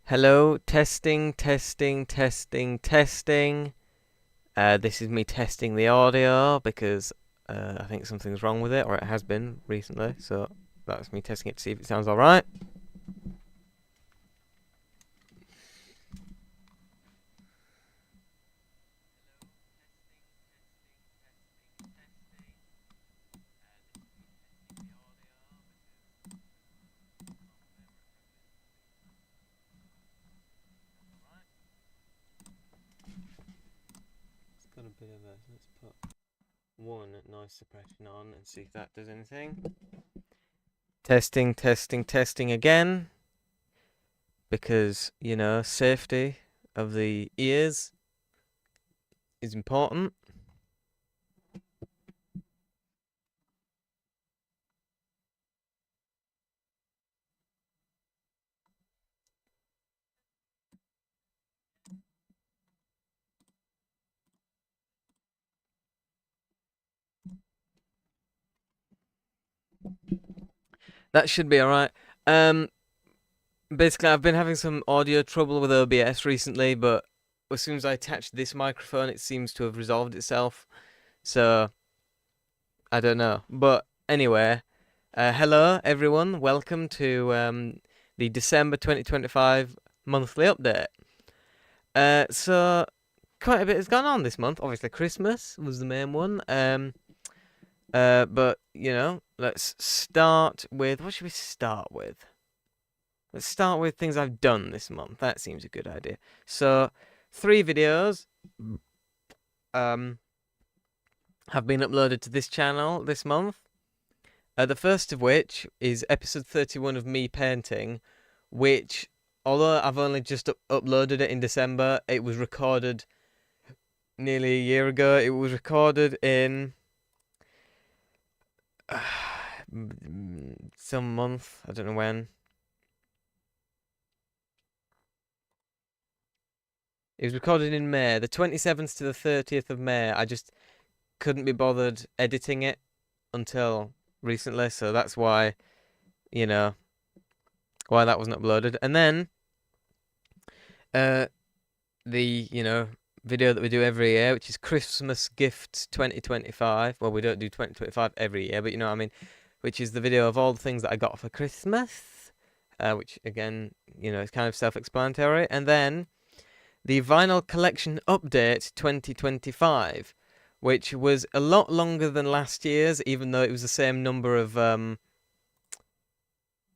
Hello, testing, testing, testing, testing. This is me testing the audio because I think something's wrong with it, or it has been recently. So that's me testing it to see if it sounds all right. It's got a bit of a. Let's put one noise suppression on and see if that does anything. Testing, testing, testing again. Because, safety of the ears is important. That should be alright. Basically, I've been having some audio trouble with OBS recently, but as soon as I attached this microphone, it seems to have resolved itself. So, I don't know. But anyway, hello everyone. Welcome to the December 2025 monthly update. So, quite a bit has gone on this month. Obviously, Christmas was the main one. But, let's start with... What should we start with? Let's start with things I've done this month. That seems a good idea. So, 3 videos have been uploaded to this channel this month. The first of which is episode 31 of me painting, which, although I've only just uploaded it in December, it was recorded nearly a year ago. It was recorded in some month. I don't know when. It was recorded in May, the 27th to the 30th of May. I just couldn't be bothered editing it until recently, so that's why, why that wasn't uploaded. And then, the, video that we do every year, which is Christmas Gifts 2025. Well, we don't do 2025 every year, but you know what I mean. Which is the video of all the things that I got for Christmas, which, again, is kind of self-explanatory. And then the Vinyl Collection Update 2025, which was a lot longer than last year's, even though it was the same number of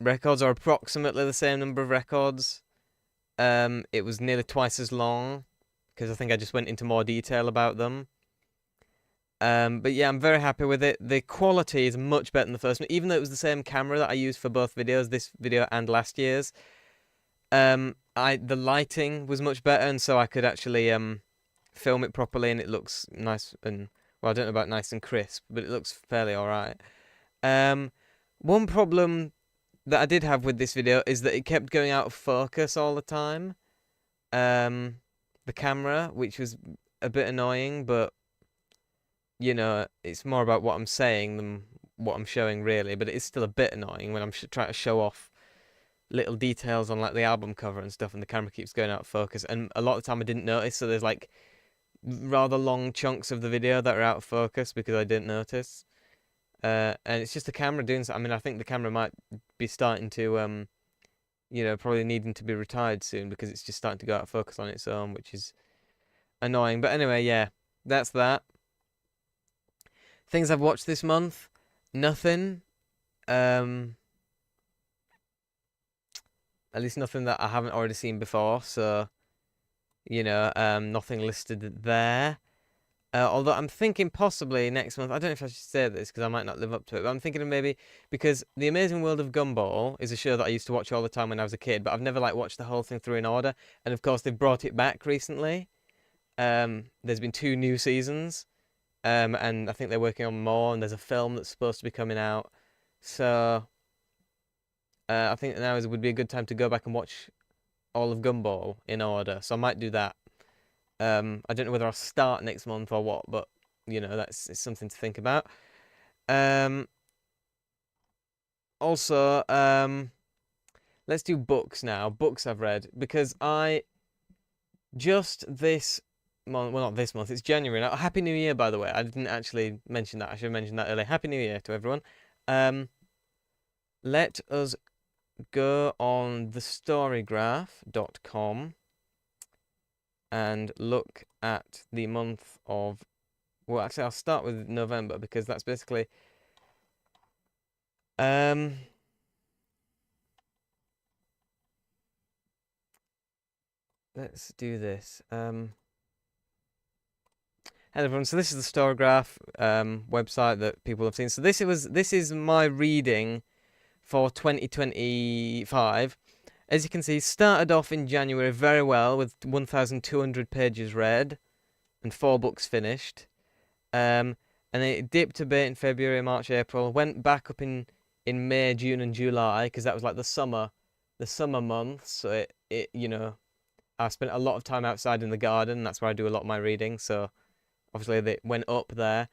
records, or approximately the same number of records. It was nearly twice as long, because I think I just went into more detail about them. But yeah, I'm very happy with it. The quality is much better than the first one, even though it was the same camera that I used for both videos, this video and last year's. The lighting was much better, and so I could actually film it properly, and it looks nice and, well, I don't know about nice and crisp, but it looks fairly alright. One problem that I did have with this video is that it kept going out of focus all the time. The camera, which was a bit annoying, but it's more about what I'm saying than what I'm showing, really. But it is still a bit annoying when I'm trying to show off little details on, like, the album cover and stuff, and the camera keeps going out of focus. And a lot of the time I didn't notice, so there's like rather long chunks of the video that are out of focus because I didn't notice. And it's just the camera doing so. I mean, I think the camera might be starting to probably needing to be retired soon, because it's just starting to go out of focus on its own, which is annoying. But anyway, yeah, that's that. Things I've watched this month, nothing. At least nothing that I haven't already seen before, so, nothing listed there. Although I'm thinking possibly next month, I don't know if I should say this because I might not live up to it, but I'm thinking of maybe, because The Amazing World of Gumball is a show that I used to watch all the time when I was a kid, but I've never, like, watched the whole thing through in order. And of course, they've brought it back recently. There's been 2 new seasons, and I think they're working on more, and there's a film that's supposed to be coming out. So, I think now would be a good time to go back and watch all of Gumball in order. So I might do that. I don't know whether I'll start next month or what, but it's something to think about. Also, let's do books now. Books I've read, because I just this month, well, not this month, it's January now. Happy New Year, by the way. I didn't actually mention that. I should have mentioned that earlier. Happy New Year to everyone. Let us go on thestorygraph.com and look at the month of, well, actually I'll start with November, because that's basically let's do this. Hello everyone. So this is the Storygraph website that people have seen. So this is my reading for 2025. As you can see, started off in January very well with 1,200 pages read and 4 books finished. And then it dipped a bit in February, March, April. Went back up in May, June, and July, because that was like the summer months. So it you know, I spent a lot of time outside in the garden. That's where I do a lot of my reading. So obviously they went up there,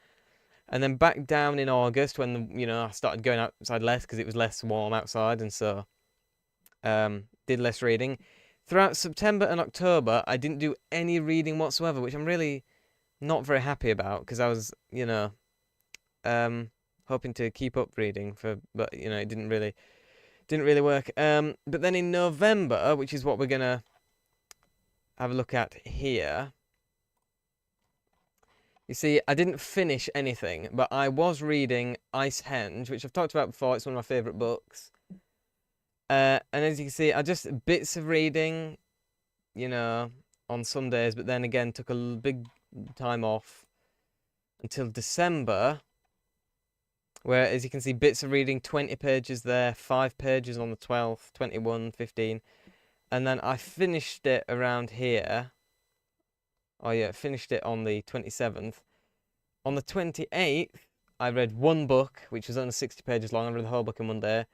and then back down in August when I started going outside less because it was less warm outside, and so did less reading. Throughout September and October, I didn't do any reading whatsoever, which I'm really not very happy about, because I was hoping to keep up reading but it didn't really work. But then in November, which is what we're gonna have a look at here, you see, I didn't finish anything, but I was reading Icehenge, which I've talked about before. It's one of my favourite books. And as you can see, I just bits of reading, on some days, but then again took a big time off until December, where, as you can see, bits of reading, 20 pages there, 5 pages on the 12th, 21, 15, and then I finished it around here. Oh yeah, finished it on the 27th. On the 28th, I read 1 book, which was only 60 pages long. I read the whole book in 1 day.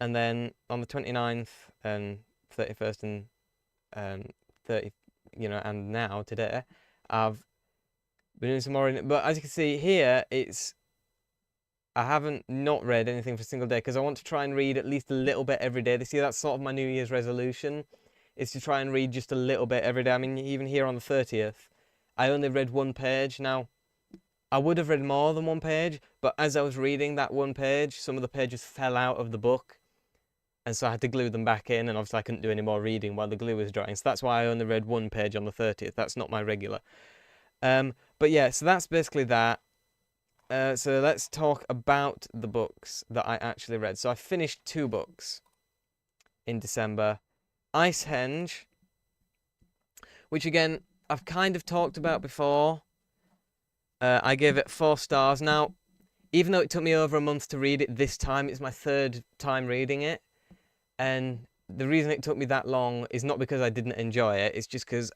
And then on the 29th and 31st and 30, and now, today, I've been doing some more. But as you can see here, I haven't not read anything for a single day, because I want to try and read at least a little bit every day this year. That's sort of my New Year's resolution, is to try and read just a little bit every day. I mean, even here on the 30th, I only read 1 page. Now, I would have read more than 1 page, but as I was reading that 1 page, some of the pages fell out of the book, and so I had to glue them back in, and obviously I couldn't do any more reading while the glue was drying. So that's why I only read 1 page on the 30th. That's not my regular. But yeah, so that's basically that. So let's talk about the books that I actually read. So I finished 2 books in December. Icehenge, which again, I've kind of talked about before. I gave it 4 stars. Now, even though it took me over a month to read it this time, it's my 3rd time reading it. And the reason it took me that long is not because I didn't enjoy it. It's just because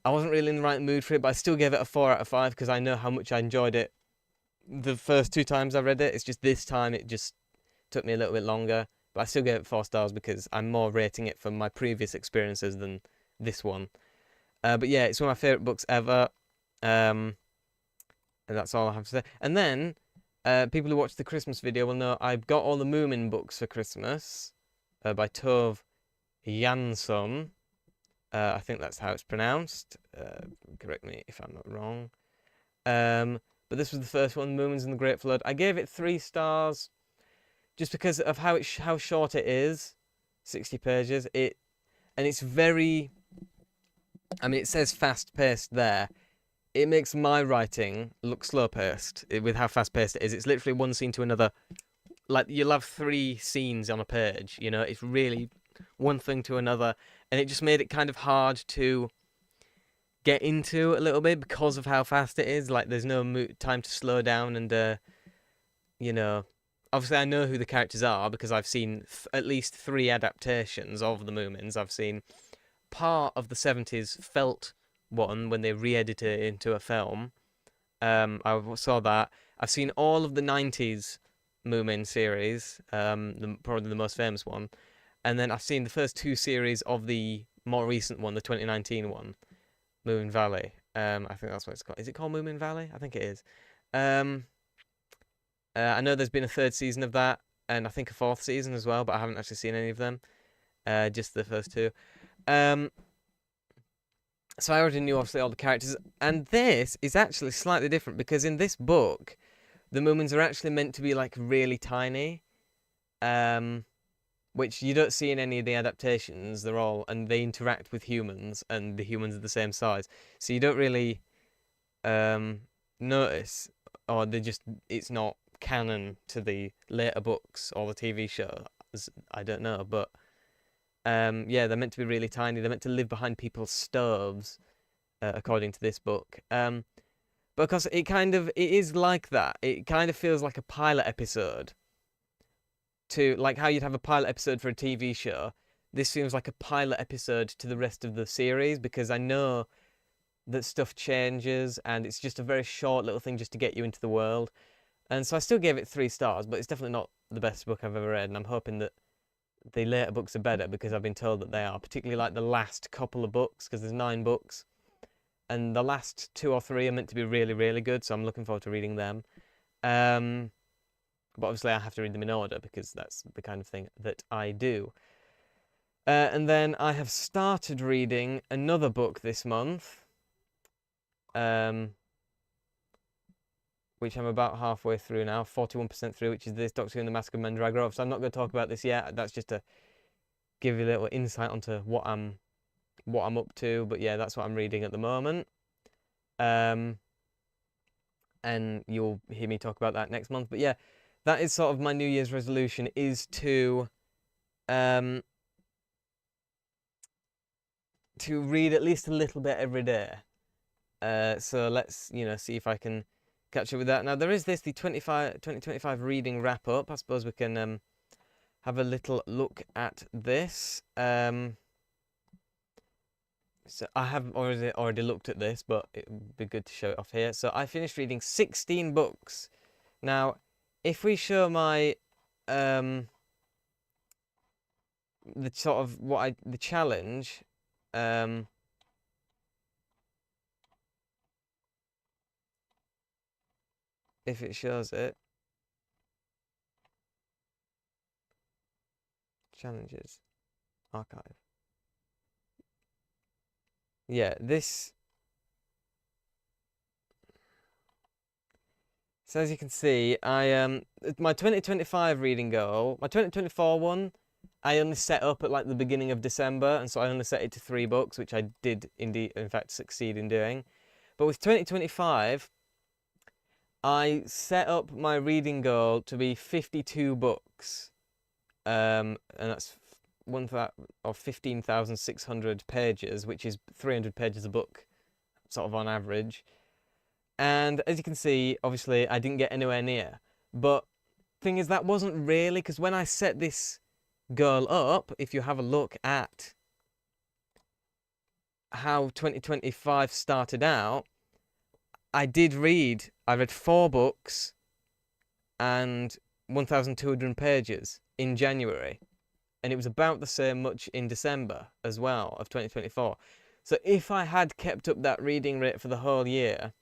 I wasn't really in the right mood for it. But I still gave it a 4 out of 5 because I know how much I enjoyed it the first 2 times I read it. It's just this time it just took me a little bit longer. But I still gave it 4 stars because I'm more rating it from my previous experiences than this one. But yeah, it's one of my favourite books ever. And that's all I have to say. And then, people who watch the Christmas video will know I got all the Moomin books for Christmas by Tove Jansson. I think that's how it's pronounced. Correct me if I'm not wrong. But this was the first one, Moomins and the Great Flood. I gave it 3 stars just because of how short it is, 60 pages. And it's very, I mean, it says fast-paced there. It makes my writing look slow-paced with how fast-paced it is. It's literally one scene to another. Like, you'll have 3 scenes on a page, It's really one thing to another. And it just made it kind of hard to get into a little bit because of how fast it is. Like, there's no time to slow down and, Obviously, I know who the characters are because I've seen at least 3 adaptations of the Moomins. I've seen part of the 70s felt one when they re-edited it into a film. I saw that. I've seen all of the 90s Moomin series, probably the most famous one, and then I've seen the first 2 series of the more recent one, the 2019 one, Moomin Valley. I think that's what it's called. Is it called Moomin Valley? I think it is. I know there's been a 3rd season of that. and I think a fourth season as well, but I haven't actually seen any of them. Just the first two. Um, so I already knew obviously all the characters, and this is actually slightly different because in this book, the Moomins are actually meant to be like really tiny, which you don't see in any of the adaptations. And they interact with humans, and the humans are the same size, so you don't really notice, or it's not canon to the later books or the TV show. I don't know, but yeah, they're meant to be really tiny. They're meant to live behind people's stoves, according to this book. Because it is like that. It kind of feels like a pilot episode to like how you'd have a pilot episode for a TV show. This feels like a pilot episode to the rest of the series because I know that stuff changes and it's just a very short little thing just to get you into the world. And so I still gave it 3 stars, but it's definitely not the best book I've ever read. And I'm hoping that the later books are better because I've been told that they are, particularly like the last couple of books, because there's 9 books. And the last 2 or 3 are meant to be really, really good, so I'm looking forward to reading them. But obviously I have to read them in order because that's the kind of thing that I do. And then I have started reading another book this month, which I'm about halfway through now, 41% through, which is this Doctor Who and the Mask of Mandragora. So I'm not going to talk about this yet. That's just to give you a little insight onto what I'm up to. But yeah, that's what I'm reading at the moment. And you'll hear me talk about that next month. But yeah, that is sort of my New Year's resolution, is to read at least a little bit every day. So let's, see if I can catch up with that. Now, there is the 2025 reading wrap up. I suppose we can have a little look at this. So I have already looked at this, but it would be good to show it off here. So I finished reading 16 books. Now, if we show my the challenge, if it shows it, challenges, archive. Yeah, this. So as you can see, my 2025 reading goal, my 2024 one, I only set up at like the beginning of December, and so I only set it to 3 books, which I did indeed, in fact, succeed in doing. But with 2025, I set up my reading goal to be 52 books, and that's 15,600 pages, which is 300 pages a book, sort of on average. And as you can see, obviously, I didn't get anywhere near. But thing is, that wasn't really, because when I set this goal up, if you have a look at how 2025 started out, I read 4 books and 1,200 pages in January. And it was about the same much in December as well of 2024. So if I had kept up that reading rate for the whole year,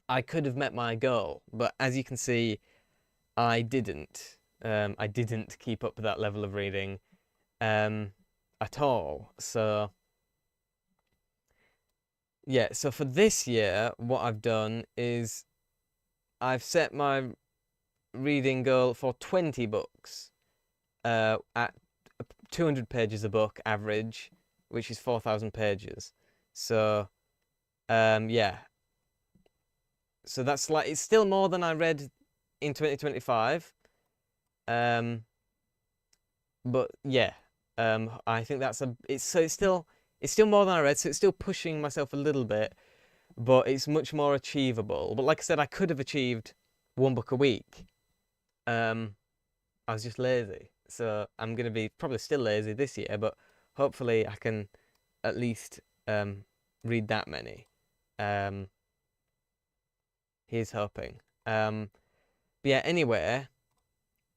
I could have met my goal. But as you can see, I didn't. I didn't keep up with that level of reading at all. So yeah, so for this year, what I've done is I've set my reading goal for 20 books at 200 pages a book average, which is 4,000 pages. So yeah. So that's like, it's still more than I read in 2025. But yeah, I think it's still more than I read, so it's still pushing myself a little bit, but it's much more achievable. But like I said, I could have achieved 1 book a week. I was just lazy. So I'm going to be probably still lazy this year, but hopefully I can at least read that many. Here's hoping. But yeah, anyway,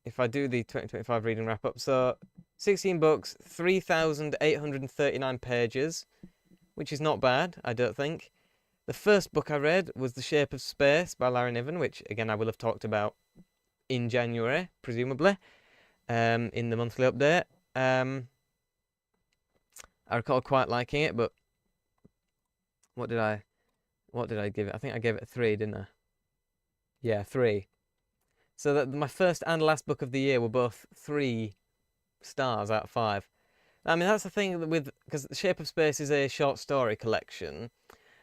if I do the 2025 reading wrap up, so 16 books, 3,839 pages, which is not bad, I don't think. The first book I read was The Shape of Space by Larry Niven, which again I will have talked about in January, presumably, in the monthly update. I recall quite liking it, but what did I give it? I think I gave it a 3, didn't I? Yeah, 3. So that my first and last book of the year were both 3 stars out of 5. I mean, that's the thing with, because The Shape of Space is a short story collection,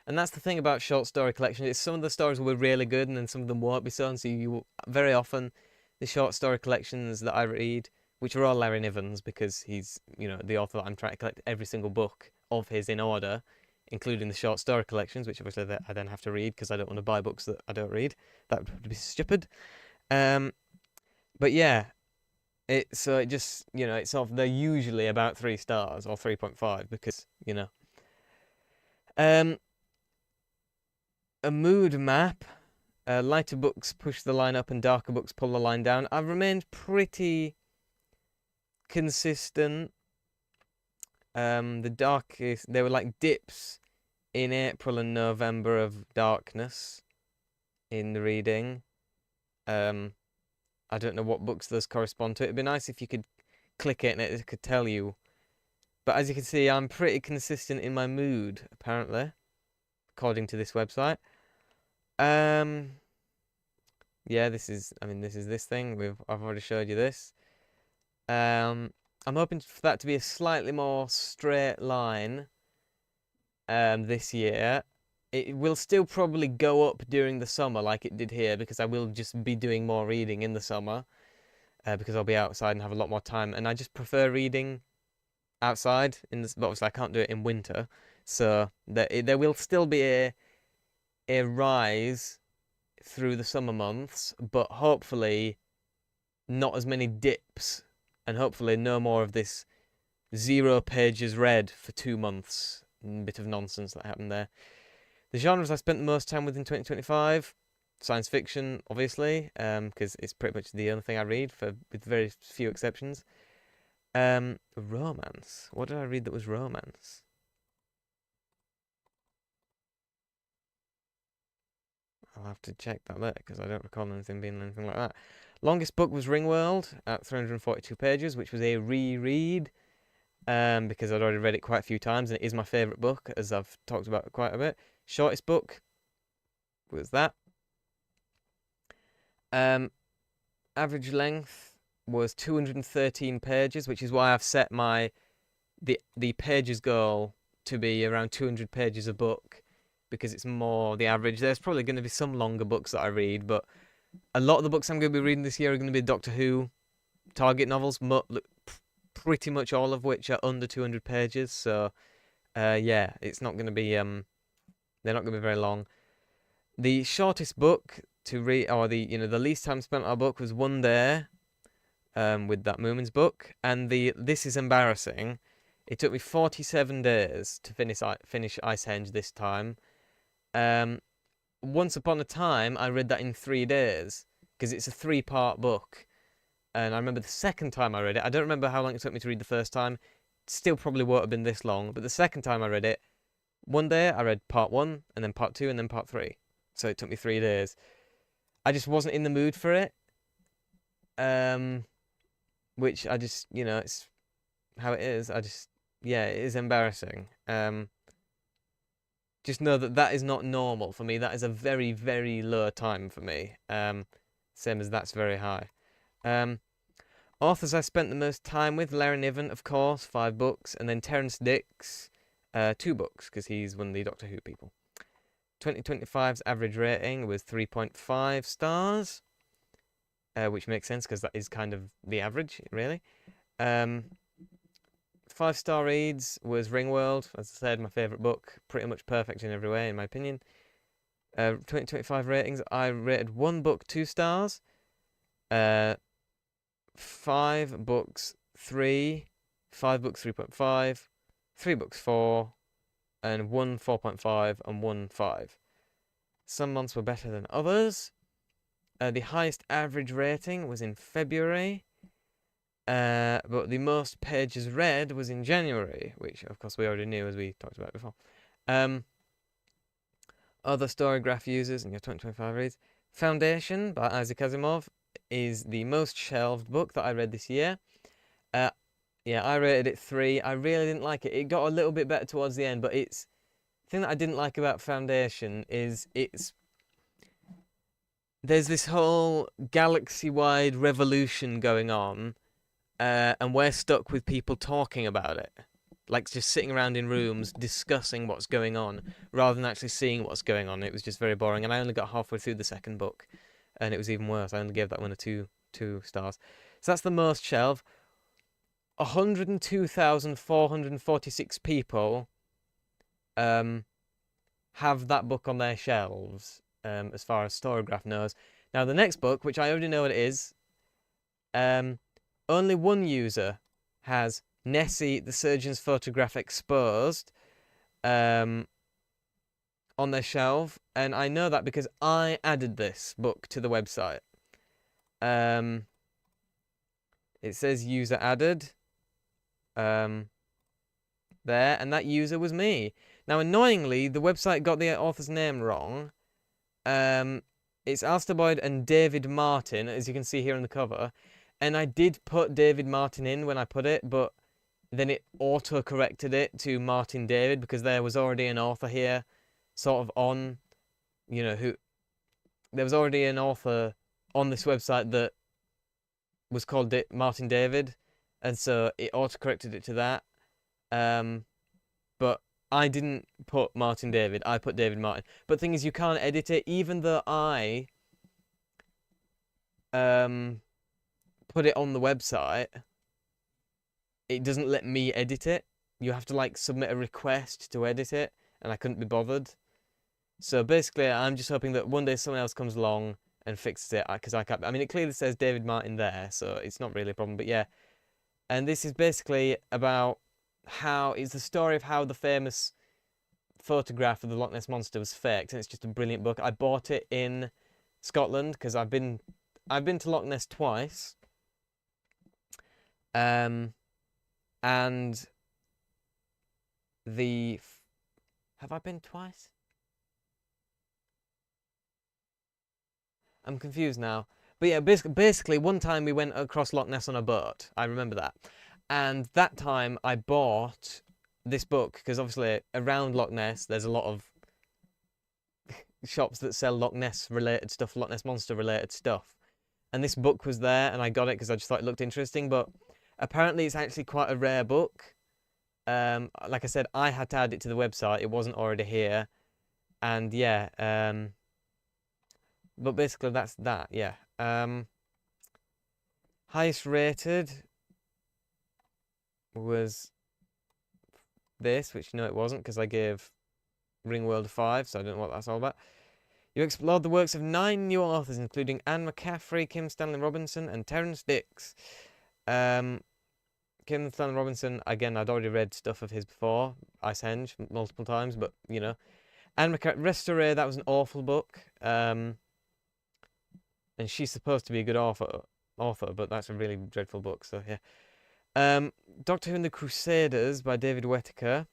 and that's the thing about short story collection. Is some of the stories will be really good, and then some of them won't be so. And so you very often, the short story collections that I read, which are all Larry Niven's, because he's, you know, the author that I'm trying to collect every single book of his in order, including the short story collections, which obviously I then have to read because I don't want to buy books that I don't read. That would be stupid. But yeah, it just, you know, it's they're usually about 3 stars or 3.5 because, you know. A mood map. Lighter books push the line up and darker books pull the line down. I've remained pretty consistent. The darkest, there were like dips in April and November of darkness in the reading. I don't know what books those correspond to. It'd be nice if you could click it and it could tell you. But as you can see, I'm pretty consistent in my mood, apparently, according to this website. Yeah, this is this thing. I've already showed you this. I'm hoping for that to be a slightly more straight line this year. It will still probably go up during the summer like it did here, because I will just be doing more reading in the summer, because I'll be outside and have a lot more time, and I just prefer reading outside in this, but obviously I can't do it in winter, so there will still be a rise through the summer months, but hopefully not as many dips, and hopefully no more of this 0 pages read for 2 months bit of nonsense that happened there. The genres I spent the most time with in 2025, science fiction, obviously, because it's pretty much the only thing I read, with very few exceptions. Romance. What did I read that was romance? I'll have to check that later, because I don't recall anything being anything like that. Longest book was Ringworld at 342 pages, which was a reread, because I'd already read it quite a few times, and it is my favourite book, as I've talked about quite a bit. Shortest book was that. Average length was 213 pages, which is why I've set the pages goal to be around 200 pages a book, because it's more the average. There's probably going to be some longer books that I read, but a lot of the books I'm going to be reading this year are going to be Doctor Who target novels, pretty much all of which are under 200 pages. So, yeah, it's not going to be they're not going to be very long. The shortest book to read, or the least time spent on a book, was 1 day, with that Moomin's book, and this is embarrassing. It took me 47 days to finish Icehenge this time. Once upon a time, I read that in 3 days, because it's a 3-part book. And I remember the second time I read it, I don't remember how long it took me to read the first time. Still probably won't have been this long, but the second time I read it, 1 day I read part 1, and then part 2, and then part 3. So it took me 3 days. I just wasn't in the mood for it. Which I just, it's how it is. Yeah, it is embarrassing. Just know that is not normal for me. That is a very, very low time for me. Same as that's very high. Authors I spent the most time with: Larry Niven, of course, 5 books, and then Terrance Dicks, 2 books, because he's one of the Doctor Who people. 2025's average rating was 3.5 stars, which makes sense because that is kind of the average, really. 5-star reads was Ringworld, as I said, my favourite book, pretty much perfect in every way, in my opinion. 2025 ratings, I rated 1 book 2 stars, 5 books 3, 5 books 3.5, 3 books 4, and 1 4.5 and 1 5. Some months were better than others. The highest average rating was in February, but the most pages read was in January, which of course we already knew, as we talked about before. Other Storygraph users in your 2025 reads: Foundation by Isaac Asimov, is the most shelved book that I read this year. Yeah, I rated it 3. I really didn't like it. It got a little bit better towards the end, but the thing that I didn't like about Foundation is there's this whole galaxy-wide revolution going on, and we're stuck with people talking about it. Like just sitting around in rooms discussing what's going on rather than actually seeing what's going on. It was just very boring, and I only got halfway through the second book, and it was even worse. I only gave that one a two stars. So that's the most shelved. 102,446 people have that book on their shelves, as far as Storygraph knows. Now, the next book, which I already know what it is, only one user has Nessie, the Surgeon's Photograph Exposed on their shelf, and I know that because I added this book to the website. It says user added there, and that user was me. Now, annoyingly, the website got the author's name wrong. It's Alistair Boyd and David Martin, as you can see here on the cover. And I did put David Martin in when I put it, but then it auto-corrected it to Martin David because there was already an author here, sort of on, there was already an author on this website that was called Martin David, and so it auto-corrected it to that. But I didn't put Martin David, I put David Martin. But the thing is, you can't edit it, even though I put it on the website. It doesn't let me edit it. You have to like submit a request to edit it, and I couldn't be bothered. So basically, I'm just hoping that one day someone else comes along and fixes it, because I can't. I mean, it clearly says David Martin there, so it's not really a problem. But yeah, and this is basically about it's the story of how the famous photograph of the Loch Ness Monster was faked, and it's just a brilliant book. I bought it in Scotland because I've been to Loch Ness twice. And have I been twice? I'm confused now. But yeah, basically one time we went across Loch Ness on a boat. I remember that. And that time I bought this book because obviously around Loch Ness there's a lot of shops that sell Loch Ness related stuff, Loch Ness Monster related stuff. And this book was there, and I got it because I just thought it looked interesting. But apparently it's actually quite a rare book. Like I said, I had to add it to the website. It wasn't already here. And yeah, but basically that's that, yeah. Highest rated was this, which no, it wasn't, because I gave Ringworld a 5, so I don't know what that's all about. You explored the works of 9 new authors, including Anne McCaffrey, Kim Stanley Robinson, and Terrance Dicks. Kim Stanley Robinson, again, I'd already read stuff of his before, Icehenge, multiple times, but, Anne McCaffrey, Restauré, that was an awful book. And she's supposed to be a good author, but that's a really dreadful book, so yeah. Doctor Who and the Crusaders by David Whittaker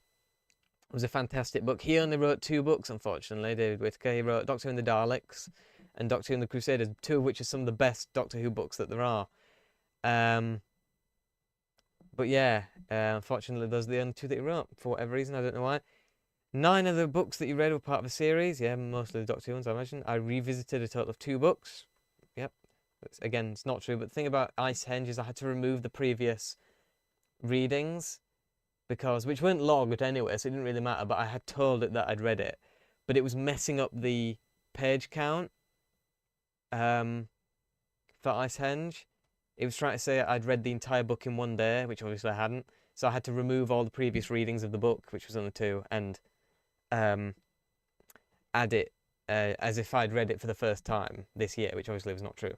was a fantastic book. He only wrote 2 books, unfortunately, David Whittaker. He wrote Doctor Who and the Daleks and Doctor Who and the Crusaders, 2 of which are some of the best Doctor Who books that there are. But yeah, unfortunately, those are the only 2 that he wrote, for whatever reason, I don't know why. 9 of the books that you read were part of a series, yeah, mostly the Doctor Who ones, I imagine. I revisited a total of 2 books. Yep. Again, it's not true, but the thing about Icehenge is I had to remove the previous readings, which weren't logged anyway, so it didn't really matter, but I had told it that I'd read it. But it was messing up the page count for Icehenge. It was trying to say I'd read the entire book in one day, which obviously I hadn't. So I had to remove all the previous readings of the book, which was only 2, and add it as if I'd read it for the first time this year, which obviously was not true.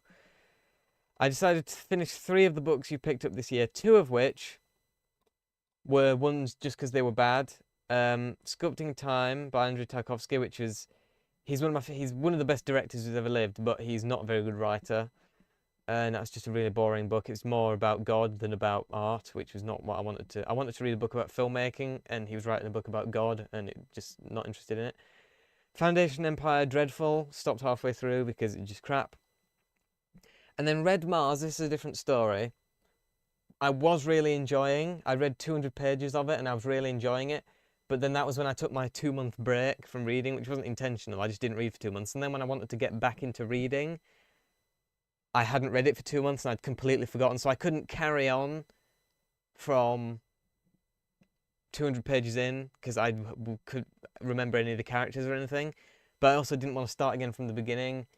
I decided to finish 3 of the books you picked up this year, 2 of which were ones just because they were bad. Sculpting Time by Andrei Tarkovsky, which is he's one of the best directors who's ever lived, but he's not a very good writer, and that's just a really boring book. It's more about God than about art, which was not what I wanted to. I wanted to read a book about filmmaking, and he was writing a book about God, and it just not interested in it. Foundation Empire, dreadful. Stopped halfway through because it's just crap. And then Red Mars, this is a different story. I was really enjoying. I read 200 pages of it and I was really enjoying it. But then that was when I took my 2-month break from reading, which wasn't intentional. I just didn't read for 2 months. And then when I wanted to get back into reading, I hadn't read it for 2 months and I'd completely forgotten. So I couldn't carry on from 200 pages in because I could remember any of the characters or anything. But I also didn't want to start again from the beginning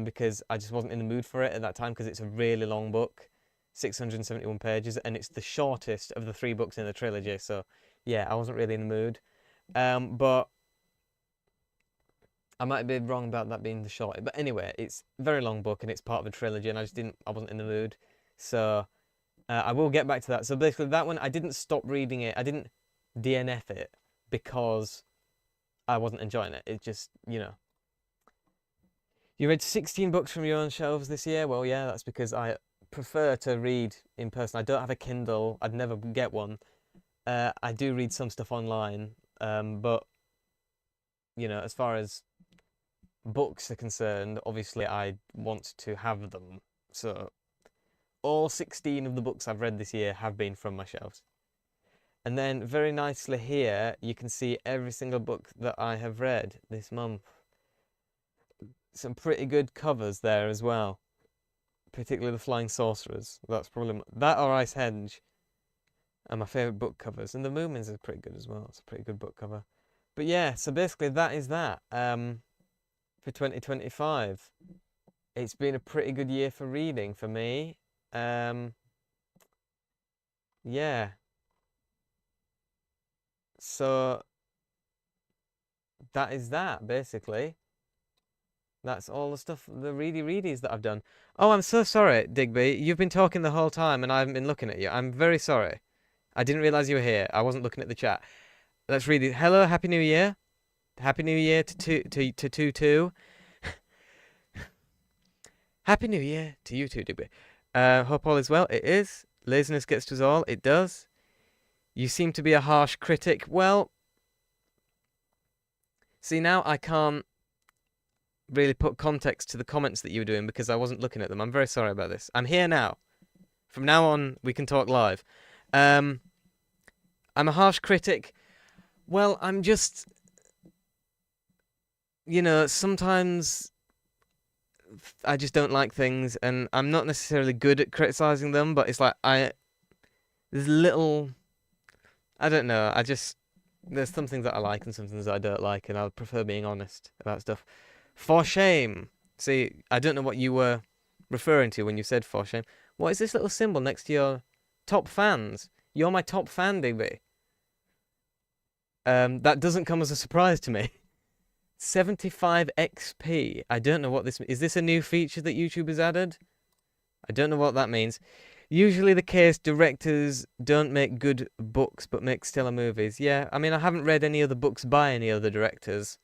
because I just wasn't in the mood for it at that time because it's a really long book, 671 pages, and it's the shortest of the 3 books in the trilogy. So yeah, I wasn't really in the mood. But I might be wrong about that being the shortest. But anyway, it's a very long book and it's part of a trilogy, and I wasn't in the mood. So I will get back to that. So basically, that one I didn't stop reading it. I didn't DNF it because I wasn't enjoying it. It just, you know. You read 16 books from your own shelves this year? Well, yeah, that's because I prefer to read in person. I don't have a Kindle. I'd never get one. I do read some stuff online, but, you know, as far as books are concerned, obviously I want to have them. So all 16 of the books I've read this year have been from my shelves. And then very nicely here, you can see every single book that I have read this month. Some pretty good covers there as well, particularly the Flying Sorcerers. That's probably that or Ice Henge are my favourite book covers, and the Moomins are pretty good as well. It's a pretty good book cover. But yeah, so basically that is that for 2025. It's been a pretty good year for reading for me. Yeah. So that is that basically. That's all the stuff, the readies that I've done. Oh, I'm so sorry, Digby. You've been talking the whole time and I haven't been looking at you. I'm very sorry. I didn't realize you were here. I wasn't looking at the chat. Let's read it. Hello, Happy New Year. Happy New Year to 2. Happy New Year to you too, Digby. Hope all is well. It is. Laziness gets to us all. It does. You seem to be a harsh critic. Well, see, now I can't really put context to the comments that you were doing because I wasn't looking at them. I'm very sorry about this. I'm here now. From now on, we can talk live. I'm a harsh critic. Well, I'm just, you know, sometimes I just don't like things, and I'm not necessarily good at criticizing them, but it's like there's little, I don't know, there's some things that I like and some things that I don't like, and I prefer being honest about stuff. For shame. See, I don't know what you were referring to when you said for shame. What is this little symbol next to your top fans? You're my top fan, Digby. That doesn't come as a surprise to me. 75 XP. I don't know what this means. Is this a new feature that YouTube has added? I don't know what that means. Usually the case, directors don't make good books but make stellar movies. Yeah, I mean, I haven't read any other books by any other directors.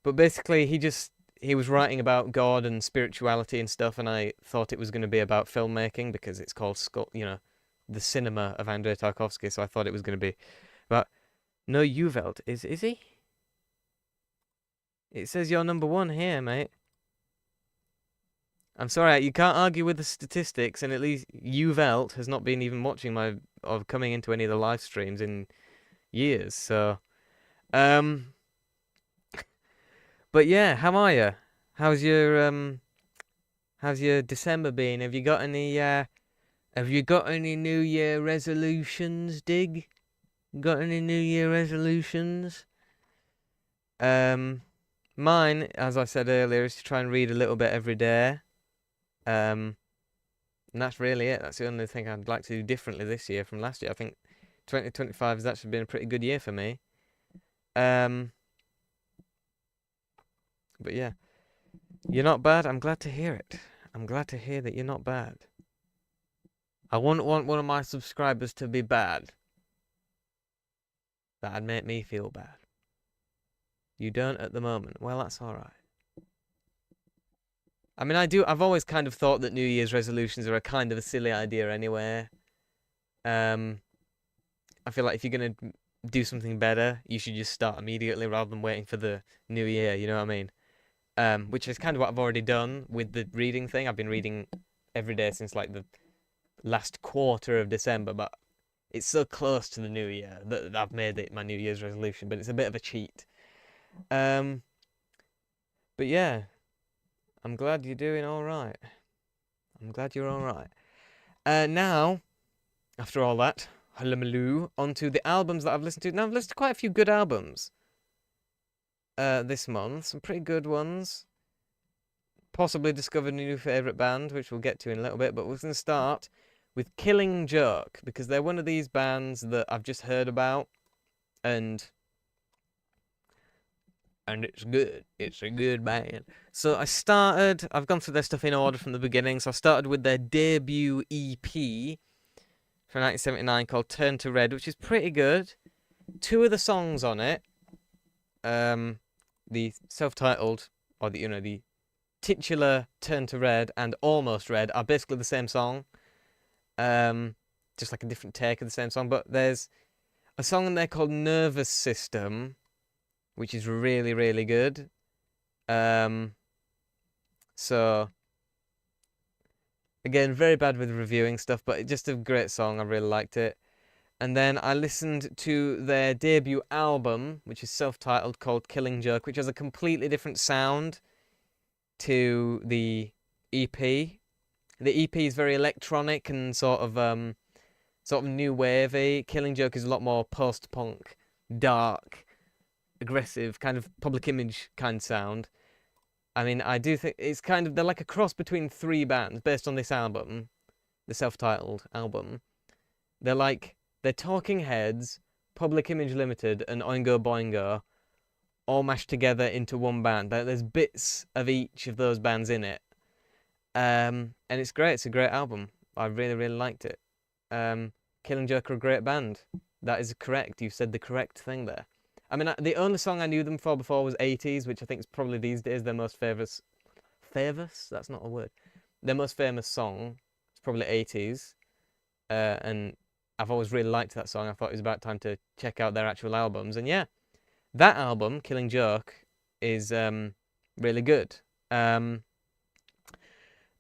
But basically, he was writing about God and spirituality and stuff, and I thought it was going to be about filmmaking because it's called, you know, the cinema of Andrei Tarkovsky, so I thought it was going to be about... No, Uvelt. Is he? It says you're number 1 here, mate. I'm sorry, you can't argue with the statistics, and at least Uvelt has not been even watching or coming into any of the live streams in years, so... But yeah, how are you? How's your December been? Have you got any New Year resolutions, Dig? Got any New Year resolutions? Mine, as I said earlier, is to try and read a little bit every day. And that's really it. That's the only thing I'd like to do differently this year from last year. I think 2025 has actually been a pretty good year for me. But yeah, you're not bad. I'm glad to hear it. I'm glad to hear that you're not bad. I wouldn't want one of my subscribers to be bad. That'd make me feel bad. You don't at the moment. Well, that's alright. I mean, I've always kind of thought that New Year's resolutions are a kind of a silly idea anyway. I feel like if you're going to do something better, you should just start immediately rather than waiting for the new year, you know what I mean? which is kind of what I've already done with the reading thing. I've been reading every day since like the last quarter of December, but it's so close to the new year that I've made it my New Year's resolution, but it's a bit of a cheat. But yeah, I'm glad you're doing all right. I'm glad you're all right. Now, after all that, hullabaloo, onto the albums that I've listened to. Now, I've listened to quite a few good albums this month, some pretty good ones. Possibly discovered a new favourite band, which we'll get to in a little bit, but we're going to start with Killing Joke, because they're one of these bands that I've just heard about, and it's good. It's a good band. So I've gone through their stuff in order from the beginning, so I started with their debut EP from 1979 called Turn to Red, which is pretty good. Two of the songs on it, the self-titled, or the titular Turn to Red and Almost Red are basically the same song. Just like a different take of the same song, but there's a song in there called Nervous System, which is really, really good. So again, very bad with reviewing stuff, but just a great song. I really liked it. And then I listened to their debut album, which is self-titled, called Killing Joke, which has a completely different sound to the EP. The EP is very electronic and sort of new wavy. Killing Joke is a lot more post-punk, dark, aggressive, kind of Public Image kind of sound. I mean, I do think it's kind of, they're like a cross between three bands based on this album, the self-titled album. They're Talking Heads, Public Image Limited, and Oingo Boingo all mashed together into one band. There's bits of each of those bands in it. And it's great. It's a great album. I really, really liked it. Killing Joke are a great band. That is correct. You said the correct thing there. I mean, the only song I knew them for before was 80s, which I think is probably these days their most famous... Famous? That's not a word. Their most famous song is probably 80s. And I've always really liked that song. I thought it was about time to check out their actual albums. And yeah, that album, Killing Joke, is really good.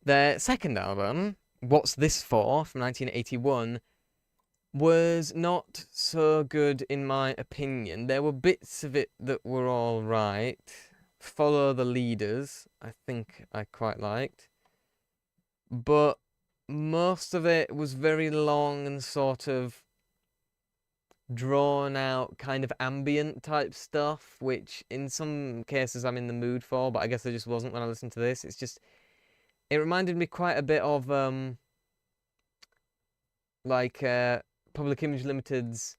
Their second album, What's This For, from 1981, was not so good in my opinion. There were bits of it that were all right. Follow the Leaders, I think I quite liked. But most of it was very long and sort of drawn out kind of ambient type stuff, which in some cases I'm in the mood for, but I guess I just wasn't when I listened to this. It reminded me quite a bit of Public Image Limited's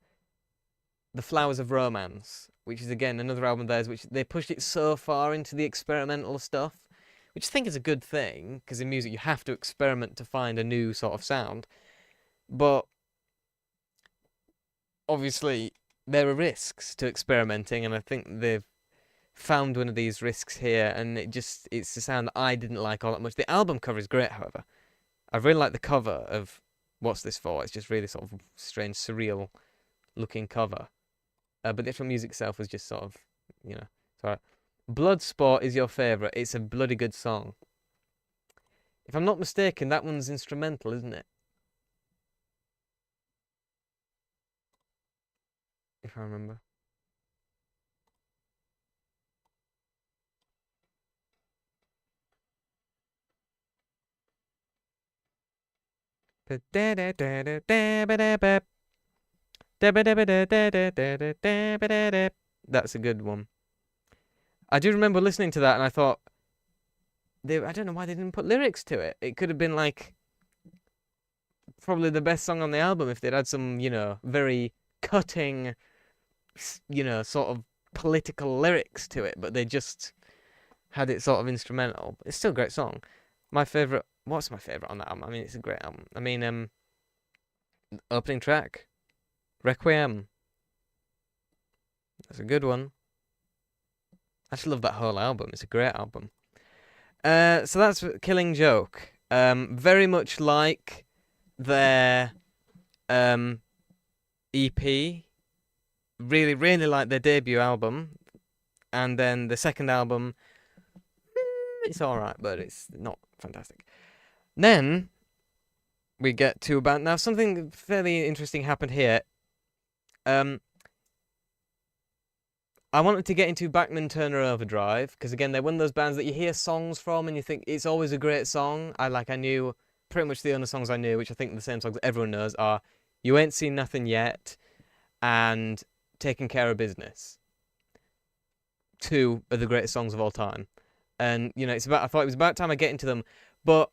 The Flowers of Romance, which is again another album of theirs, which they pushed it so far into the experimental stuff, which I think is a good thing, because in music you have to experiment to find a new sort of sound. But obviously there are risks to experimenting, and I think they've found one of these risks here, and it's a sound that I didn't like all that much. The album cover is great, however. I really like the cover of What's This For? It's just really sort of strange, surreal looking cover. But the actual music itself was just sort of, sorry. Bloodsport is your favourite. It's a bloody good song. If I'm not mistaken, that one's instrumental, isn't it? If I remember. That's a good one. I do remember listening to that, and I thought, I don't know why they didn't put lyrics to it. It could have been like probably the best song on the album if they'd had some, very cutting, sort of political lyrics to it, but they just had it sort of instrumental. It's still a great song. What's my favourite on that album? I mean, it's a great album. I mean, opening track, Requiem. That's a good one. I just love that whole album. It's a great album. So that's Killing Joke. Very much like their EP. Really, really like their debut album. And then the second album, It's all right, but it's not fantastic. Then we get to about now something fairly interesting happened here. I wanted to get into Bachman Turner Overdrive because again they're one of those bands that you hear songs from and you think it's always a great song. I knew pretty much the only songs I knew, which I think the same songs that everyone knows, are "You Ain't Seen Nothing Yet" and "Taking Care of Business." Two of the greatest songs of all time, and I thought it was about time I get into them, but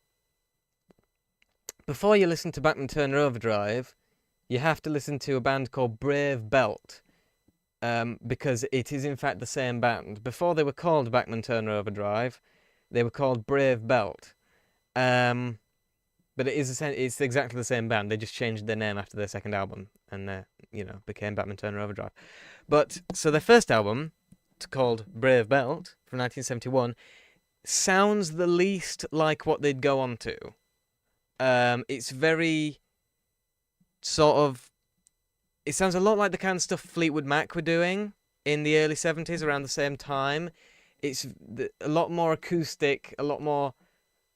before you listen to Bachman Turner Overdrive, you have to listen to a band called Brave Belt. Because it is in fact the same band. Before they were called Bachman Turner Overdrive, they were called Brave Belt. But it's exactly the same band. They just changed their name after their second album and became Bachman Turner Overdrive. But so their first album, called Brave Belt from 1971, sounds the least like what they'd go on to. It's very sort of. It sounds a lot like the kind of stuff Fleetwood Mac were doing in the early 70s around the same time. It's a lot more acoustic, a lot more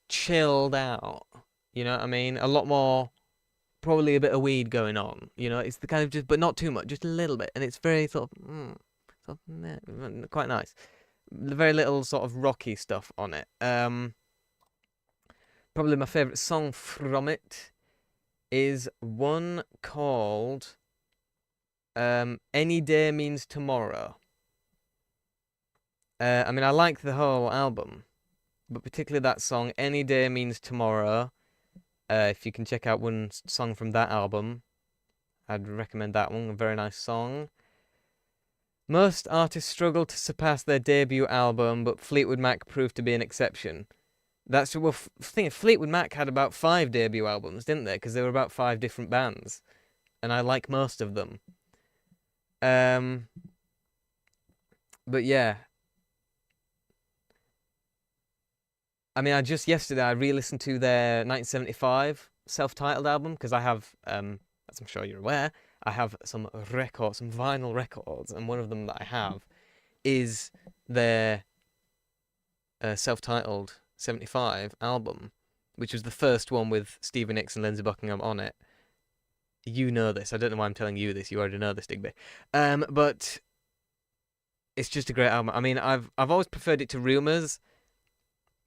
chilled out. You know what I mean? A lot more, probably a bit of weed going on. It's the kind of but not too much, just a little bit. And it's very quite nice. Very little sort of rocky stuff on it. Probably my favourite song from it is one called Any Day Means Tomorrow. I like the whole album, but particularly that song, Any Day Means Tomorrow. If you can check out one song from that album, I'd recommend that one. A very nice song. Most artists struggle to surpass their debut album, but Fleetwood Mac proved to be an exception. That's Fleetwood Mac had about 5 debut albums, didn't they? Because they were about 5 different bands, and I like most of them. But yeah. Just yesterday I re-listened to their 1975 self-titled album because I have, as I'm sure you're aware, I have some vinyl records, and one of them that I have is their self-titled 75 album, which was the first one with Stevie Nicks and Lindsey Buckingham on it. You know this. I don't know why I'm telling you this. You already know this, Digby. But it's just a great album. I've always preferred it to Rumours,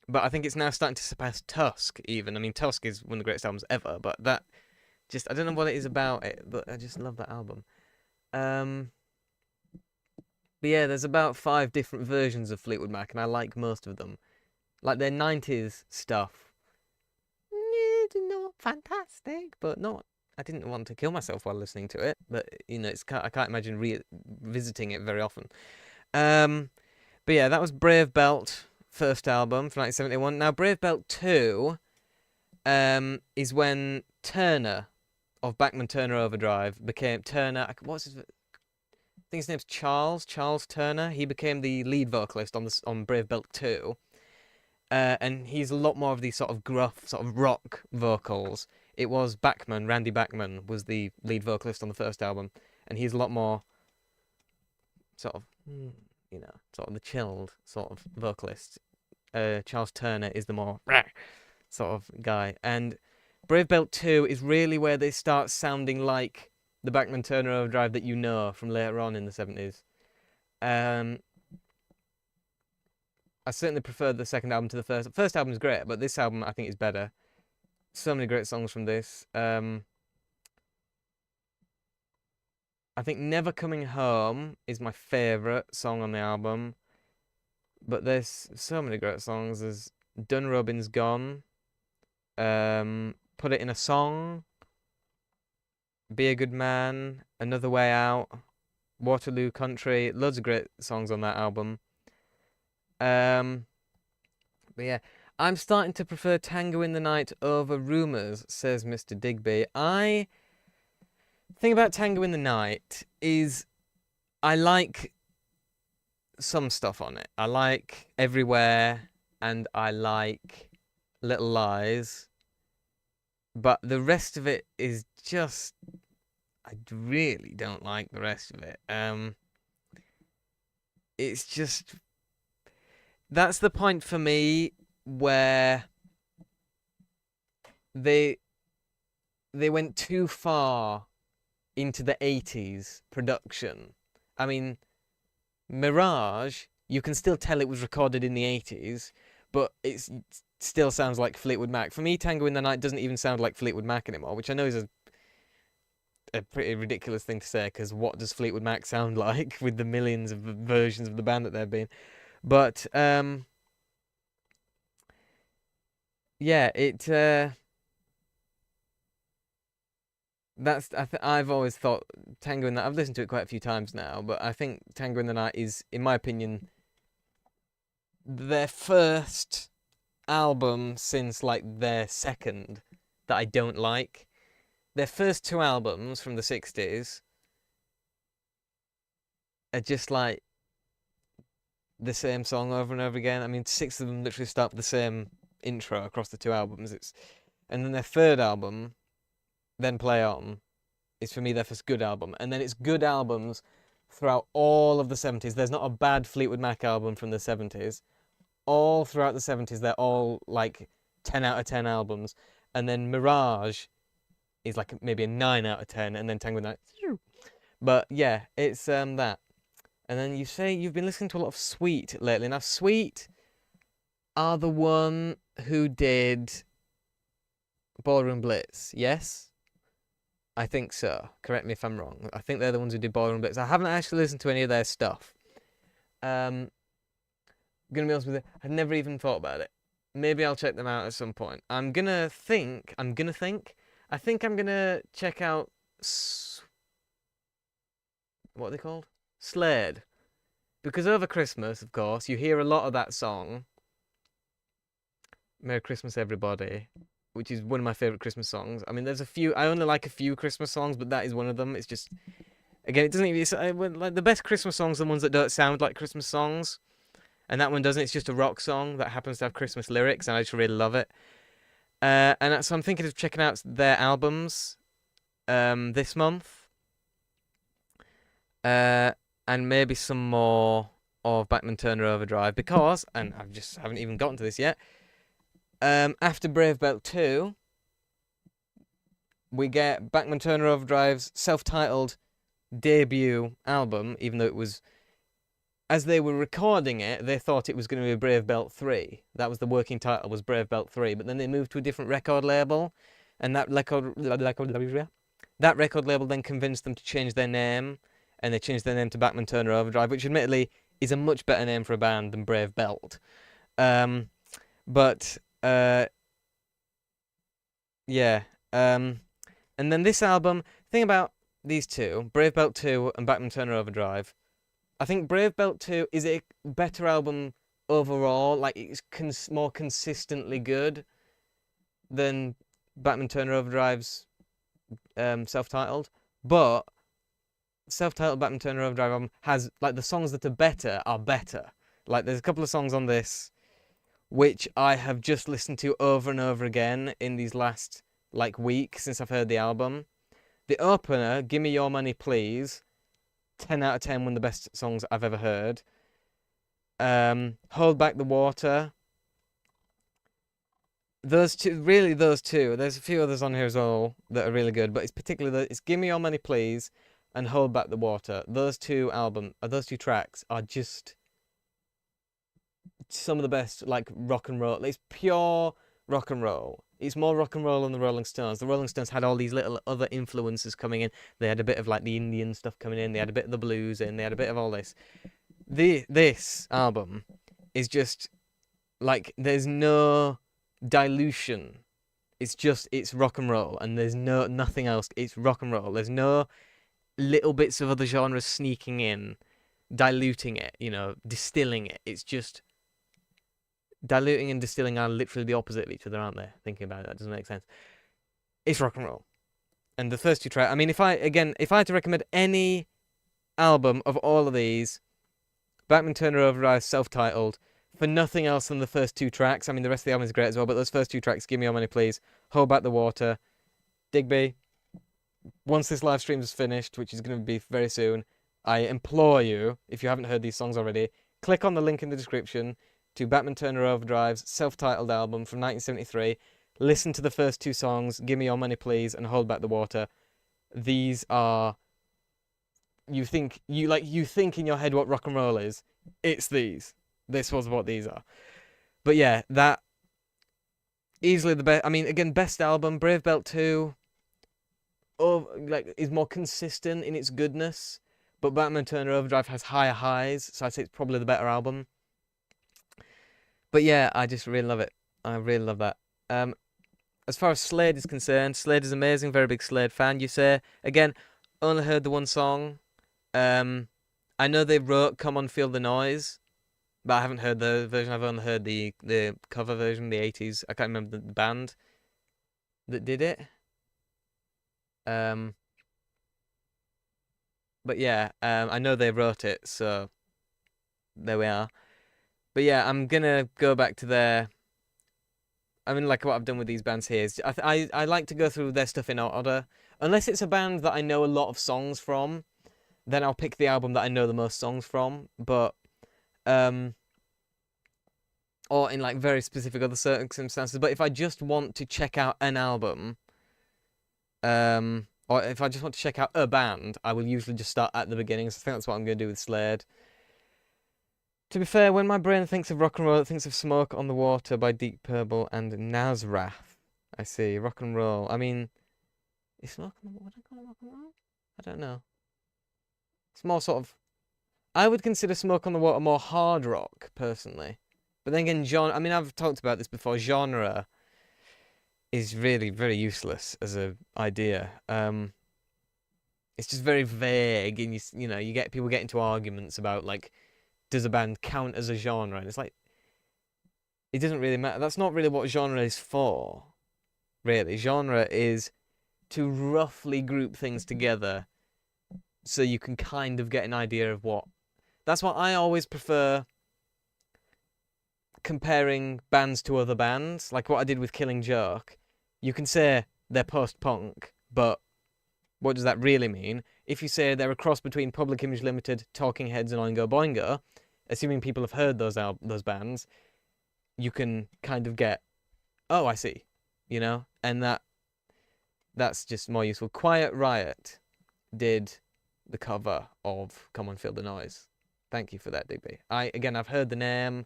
but I think it's now starting to surpass Tusk, even. Tusk is one of the greatest albums ever, but that I don't know what it is about it, but I just love that album. But yeah, there's about 5 different versions of Fleetwood Mac, and I like most of them. Like their 90s stuff. It's not fantastic, but not. I didn't want to kill myself while listening to it, but I can't imagine revisiting it very often. But yeah, that was Brave Belt, first album from 1971. Now Brave Belt 2 is when Turner of Bachman Turner Overdrive became Turner. What's his? I think his name's Charles Turner. He became the lead vocalist on Brave Belt 2. And he's a lot more of these sort of gruff, sort of rock vocals. It was Randy Bachman was the lead vocalist on the first album, and he's a lot more sort of, sort of the chilled sort of vocalist. Charles Turner is the more sort of guy. And Brave Belt 2 is really where they start sounding like the Bachman Turner Overdrive that you know from later on in the 70s. I certainly prefer the second album to the first. The first album is great, but this album I think is better. So many great songs from this. I think Never Coming Home is my favourite song on the album. But there's so many great songs. There's Done Robin's Gone. Put It in a Song. Be a Good Man. Another Way Out. Waterloo Country. Loads of great songs on that album. But yeah, I'm starting to prefer Tango in the Night over Rumours, says Mr. Digby. The thing about Tango in the Night is I like some stuff on it. I like Everywhere and I like Little Lies. But the rest of it is just... I really don't like the rest of it. It's just... That's the point for me where they went too far into the 80s production. I mean, Mirage, you can still tell it was recorded in the 80s, but it still sounds like Fleetwood Mac. For me, Tango in the Night doesn't even sound like Fleetwood Mac anymore, which I know is a pretty ridiculous thing to say, because what does Fleetwood Mac sound like with the millions of versions of the band that there have been? But yeah, that's I've always thought Tango in the I've listened to it quite a few times now, but I think Tango in the Night is, in my opinion, their first album since like their second that I don't like. Their first two albums from the 60s are just like the same song over and over again. I mean, six of them literally start with the same intro across the two albums. And then their third album, Then Play On, is for me their first good album. And then it's good albums throughout all of the 70s. There's not a bad Fleetwood Mac album from the 70s. All throughout the 70s, they're all like 10 out of 10 albums. And then Mirage is like maybe a 9 out of 10, and then Tango in the Night. But yeah, it's that. And then you say you've been listening to a lot of Sweet lately. Now, Sweet are the one who did Ballroom Blitz, yes? I think so. Correct me if I'm wrong. I think they're the ones who did Ballroom Blitz. I haven't actually listened to any of their stuff. Gonna be honest with you, I've never even thought about it. Maybe I'll check them out at some point. I think I'm gonna check out what are they called? Slade. Because over Christmas, of course, you hear a lot of that song, Merry Christmas Everybody, which is one of my favourite Christmas songs. I mean, there's a few, I only like a few Christmas songs, but that is one of them. It's just, again, it doesn't even, like, the best Christmas songs are the ones that don't sound like Christmas songs. And that one doesn't. It's just a rock song that happens to have Christmas lyrics, and I just really love it. And so I'm thinking of checking out their albums this month. And maybe some more of Bachman Turner Overdrive, because, and I just haven't even gotten to this yet, after Brave Belt 2, we get Bachman Turner Overdrive's self-titled debut album, even though it was, as they were recording it, they thought it was going to be Brave Belt 3. That was the working title, was Brave Belt 3, but then they moved to a different record label, and that record label then convinced them to change their name, and they changed their name to Bachman Turner Overdrive, which admittedly is a much better name for a band than Brave Belt. Yeah. And then this album, thing about these two, Brave Belt 2 and Bachman Turner Overdrive, I think Brave Belt 2 is a better album overall, like it's more consistently good than Bachman Turner Overdrive's self-titled, but self-titled Bachman Turner Overdrive album has, like, the songs that are better are better. Like, there's a couple of songs on this which I have just listened to over and over again in these last, like, week since I've heard the album. The opener, Gimme Your Money Please, 10 out of 10, one of the best songs I've ever heard. Hold Back the Water. Those two, really those two. There's a few others on here as well that are really good, but it's particularly it's Gimme Your Money Please and Hold Back the Water. Those two tracks are just some of the best, like, rock and roll. It's pure rock and roll. It's more rock and roll than the Rolling Stones. The Rolling Stones had all these little other influences coming in. They had a bit of, like, the Indian stuff coming in. They had a bit of the blues in. They had a bit of all this. This album is just, like, there's no dilution. It's rock and roll, and there's nothing else. It's rock and roll. There's no little bits of other genres sneaking in, diluting it, distilling it. It's just diluting and distilling are literally the opposite of each other, aren't they? Thinking about it, that doesn't make sense. It's rock and roll. And the first two tracks, I mean, if I had to recommend any album of all of these, Bachman Turner Overdrive self-titled, for nothing else than the first two tracks. I mean, the rest of the album is great as well, but those first two tracks, Gimme Your Money Please, Hold Back the Water, Digby. Once this live stream is finished, which is going to be very soon, I implore you, if you haven't heard these songs already, click on the link in the description, to Batman Turner Overdrive's self-titled album from 1973. Listen to the first two songs, Give Me Your Money Please and Hold Back the Water. These are, you think in your head what rock and roll is. It's these. This was what these are. But yeah, that easily the best. I mean, again, best album, Brave Belt 2. Is more consistent in its goodness, but Batman Turner Overdrive has higher highs, so I'd say it's probably the better album. But yeah, I just really love it. I really love that. As far as Slade is concerned, Slade is amazing. Very big Slade fan. You say again, only heard the one song. I know they wrote "Come On Feel the Noise," but I haven't heard the version. I've only heard the cover version, the '80s. I can't remember the band that did it. But yeah, I know they wrote it, so there we are. But yeah, I'm gonna go back to their. I mean, like what I've done with these bands here is I like to go through their stuff in order. Unless it's a band that I know a lot of songs from, then I'll pick the album that I know the most songs from. But or in like very specific other circumstances. But if I just want to check out an album, or if I just want to check out a band, I will usually just start at the beginning. So I think that's what I'm going to do with Slade. To be fair, when my brain thinks of rock and roll, it thinks of Smoke on the Water by Deep Purple and Nazareth. I see. Rock and roll. I mean, is Smoke on the Water? Would I call it rock and roll? I don't know. It's more sort of... I would consider Smoke on the Water more hard rock, personally. But then again, genre... I mean, I've talked about this before. Genre is really very useless as an idea. It's just very vague, and you know, you get people get into arguments about like, does a band count as a genre? And it's like, it doesn't really matter. That's not really what genre is for. Really, genre is to roughly group things together, so you can kind of get an idea of what. That's why I always prefer comparing bands to other bands, like what I did with Killing Joke. You can say they're post-punk, but what does that really mean? If you say they're a cross between Public Image Limited, Talking Heads, and Oingo Boingo, assuming people have heard those bands, you can kind of get, oh, I see, you know, and that's just more useful. Quiet Riot did the cover of "Come On Feel the Noise." Thank you for that, Digby. I've heard the name.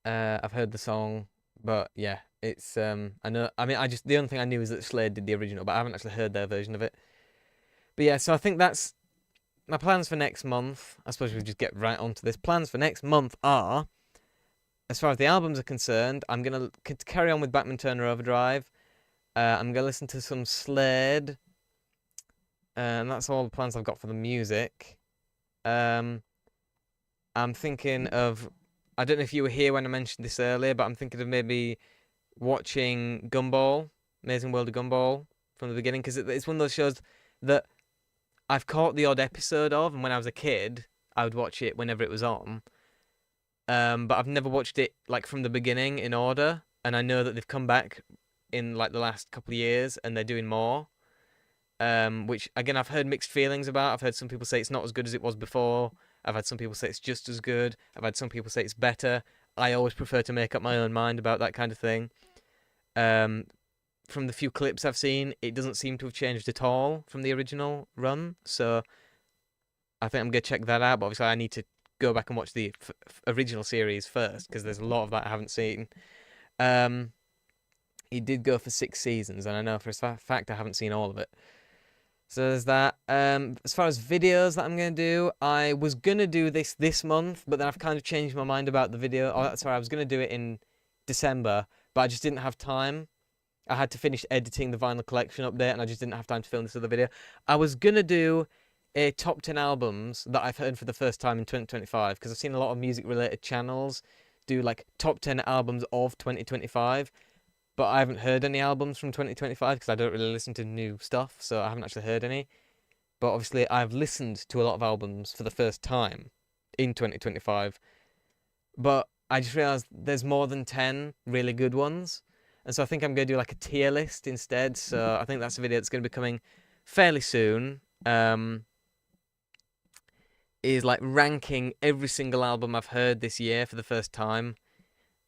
I've heard the song. But yeah, it's I know. I mean, the only thing I knew is that Slade did the original, but I haven't actually heard their version of it. But yeah, so I think that's my plans for next month. I suppose we'll just get right onto this. Plans for next month are, as far as the albums are concerned, I'm gonna carry on with Batman Turner Overdrive. I'm gonna listen to some Slade, and that's all the plans I've got for the music. I'm thinking of. I don't know if you were here when I mentioned this earlier, but I'm thinking of maybe watching Gumball, Amazing World of Gumball, from the beginning, because it's one of those shows that I've caught the odd episode of, and when I was a kid, I would watch it whenever it was on. But I've never watched it like from the beginning in order, and I know that they've come back in like the last couple of years, and they're doing more. Which again I've heard mixed feelings about. I've heard some people say it's not as good as it was before. I've had some people say it's just as good. I've had some people say it's better. I always prefer to make up my own mind about that kind of thing. From the few clips I've seen, it doesn't seem to have changed at all from the original run. So I think I'm going to check that out. But obviously I need to go back and watch the original series first, because there's a lot of that I haven't seen. He did go for 6 seasons, and I know for a fact I haven't seen all of it. So there's that. As far as videos that I'm going to do, I was going to do this month, but then I've kind of changed my mind about the video. Oh, sorry, I was going to do it in December, but I just didn't have time. I had to finish editing the vinyl collection update, and I just didn't have time to film this other video. I was going to do a top 10 albums that I've heard for the first time in 2025, because I've seen a lot of music-related channels do like top 10 albums of 2025. But I haven't heard any albums from 2025 because I don't really listen to new stuff, so I haven't actually heard any. But obviously, I've listened to a lot of albums for the first time in 2025. But I just realised there's more than 10 really good ones. And so I think I'm going to do like a tier list instead. So I think that's a video that's going to be coming fairly soon. is like ranking every single album I've heard this year for the first time,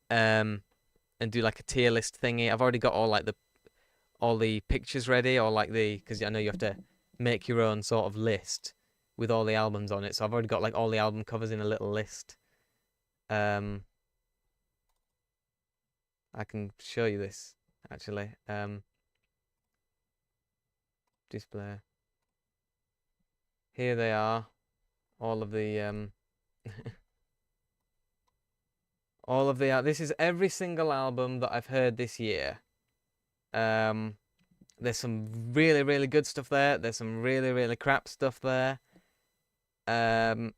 and do like a tier list thingy. I've already got all the pictures ready, or like because I know you have to make your own sort of list with all the albums on it. So I've already got like all the album covers in a little list. I can show you this actually. Display. Here they are. All of the all of the this is every single album that I've heard this year. There's some really, really good stuff there. There's some really, really crap stuff there. And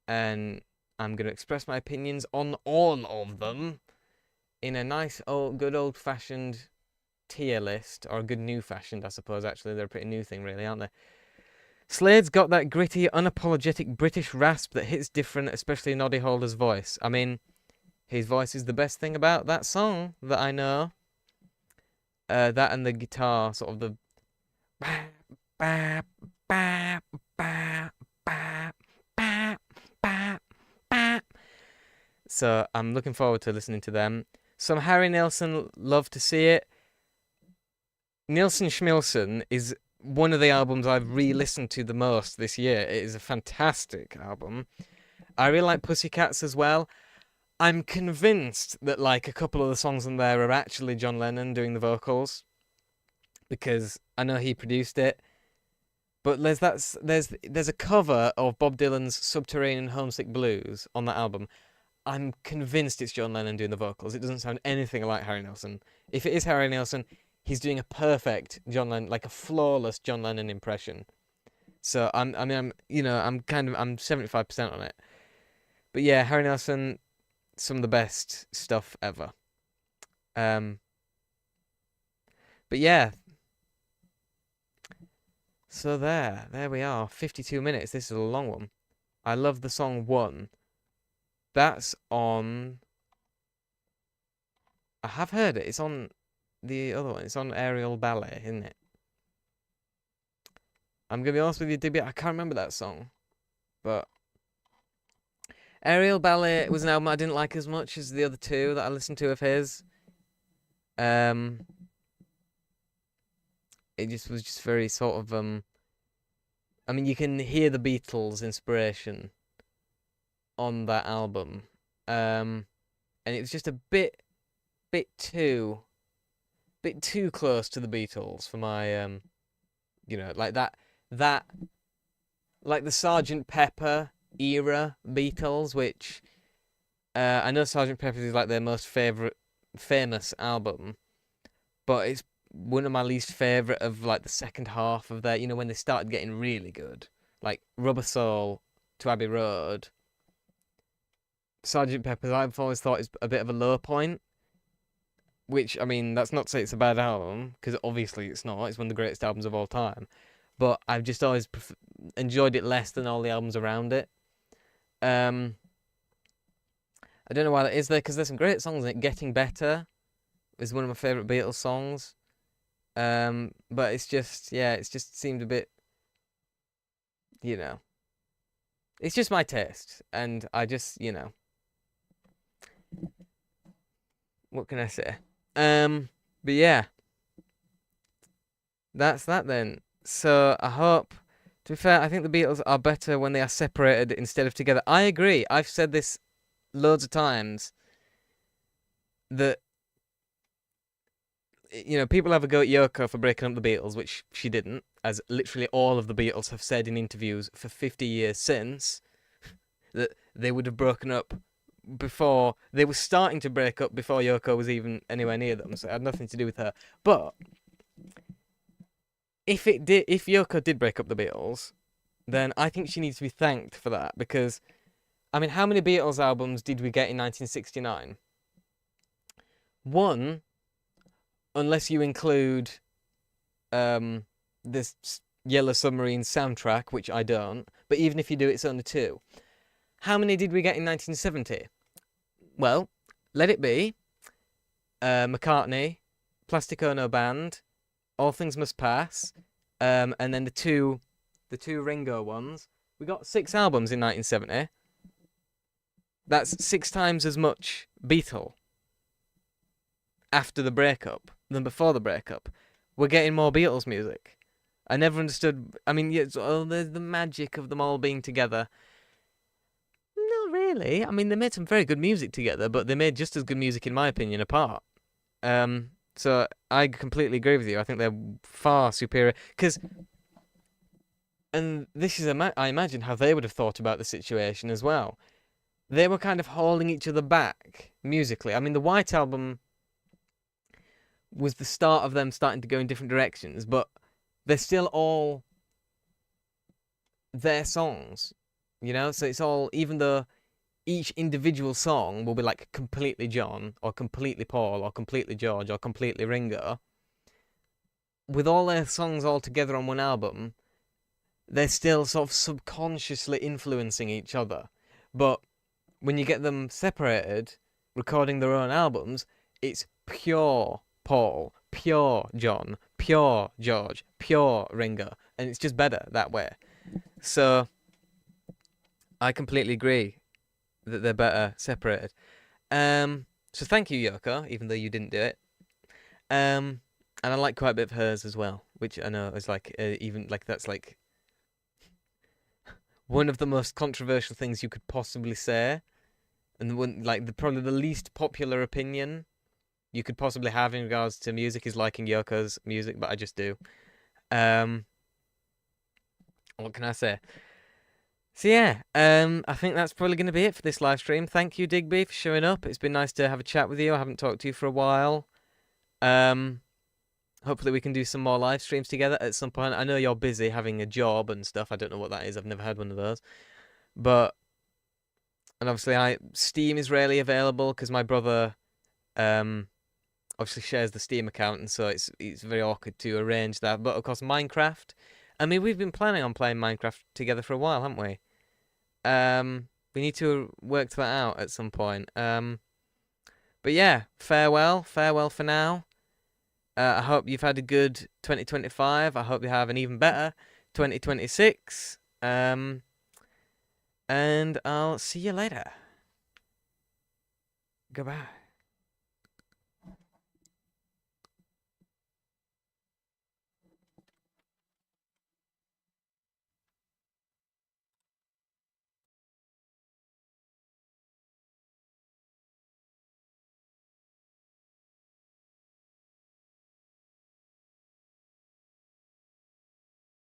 I'm gonna express my opinions on all of them in a nice good old-fashioned tier list, or a good new-fashioned, I suppose. Actually, they're a pretty new thing, really, aren't they? Slade's got that gritty, unapologetic British rasp that hits different, especially Noddy Holder's voice. I mean, his voice is the best thing about that song that I know. That and the guitar, sort of the... So I'm looking forward to listening to them. Some Harry Nilsson, love to see it. Nilsson Schmilsson is one of the albums I've re-listened to the most this year. It is a fantastic album. I really like Pussycats as well. I'm convinced that like a couple of the songs on there are actually John Lennon doing the vocals, because I know he produced it. But there's a cover of Bob Dylan's Subterranean Homesick Blues on that album. I'm convinced it's John Lennon doing the vocals. It doesn't sound anything like Harry Nilsson. If it is Harry Nilsson, he's doing a perfect John Lennon, like a flawless John Lennon impression. So I'm 75% on it. But yeah, Harry Nilsson, some of the best stuff ever. But yeah. So there we are. 52 minutes. This is a long one. I love the song One. That's on... I have heard it. It's on the other one. It's on Aerial Ballet, isn't it? I'm going to be honest with you, Digby, I can't remember that song. But Aerial Ballet was an album I didn't like as much as the other two that I listened to of his. It was just very sort of... I mean, you can hear the Beatles' inspiration on that album. And it was just a bit too close to the Beatles for my like that like the Sgt. Pepper era Beatles, which I know Sgt. Pepper is like their most famous album, but it's one of my least favorite of like the second half of their, when they started getting really good, like Rubber Soul to Abbey Road. Sgt. Pepper's I've always thought is a bit of a low point, which, I mean, that's not to say it's a bad album, because obviously it's not. It's one of the greatest albums of all time. But I've just always enjoyed it less than all the albums around it. I don't know why that is there, because there's some great songs in it. Getting Better is one of my favourite Beatles songs. But it's just seemed a bit, it's just my taste. And I just, what can I say? But yeah, that's that then. So I hope, to be fair, I think the Beatles are better when they are separated instead of together. I agree. I've said this loads of times, that, people have a go at Yoko for breaking up the Beatles, which she didn't, as literally all of the Beatles have said in interviews for 50 years since, that they would have broken up before, they were starting to break up before Yoko was even anywhere near them, so it had nothing to do with her. But if Yoko did break up the Beatles, then I think she needs to be thanked for that, because, I mean, how many Beatles albums did we get in 1969? One, unless you include this Yellow Submarine soundtrack, which I don't, but even if you do, it's only two. How many did we get in 1970? Well, Let It Be, McCartney, Plastic Ono Band, All Things Must Pass, and then the two Ringo ones. We got 6 albums in 1970. That's 6 times as much Beatle after the breakup than before the breakup. We're getting more Beatles music. I never understood. I mean, yeah, there's the magic of them all being together. Not really. I mean, they made some very good music together, but they made just as good music, in my opinion, apart. So I completely agree with you. I think they're far superior. And this is, I imagine, how they would have thought about the situation as well. They were kind of holding each other back musically. I mean, the White Album was the start of them starting to go in different directions, but they're still all their songs, you know? So it's all, even though each individual song will be like completely John, or completely Paul, or completely George, or completely Ringo, with all their songs all together on one album, they're still sort of subconsciously influencing each other. But when you get them separated, recording their own albums, it's pure Paul, pure John, pure George, pure Ringo, and it's just better that way. So I completely agree that they're better separated. So thank you, Yoko, even though you didn't do it. And I like quite a bit of hers as well, which I know is like even like that's like one of the most controversial things you could possibly say, and one like probably the least popular opinion you could possibly have in regards to music is liking Yoko's music, but I just do. What can I say? So yeah, I think that's probably going to be it for this live stream. Thank you, Digby, for showing up. It's been nice to have a chat with you. I haven't talked to you for a while. Hopefully we can do some more live streams together at some point. I know you're busy having a job and stuff. I don't know what that is. I've never had one of those. But, and obviously Steam is rarely available because my brother obviously shares the Steam account, and so it's very awkward to arrange that. But of course, Minecraft. I mean, we've been planning on playing Minecraft together for a while, haven't we? We need to work that out at some point. But yeah, farewell for now. I hope you've had a good 2025. I hope you have an even better 2026. And I'll see you later. Goodbye.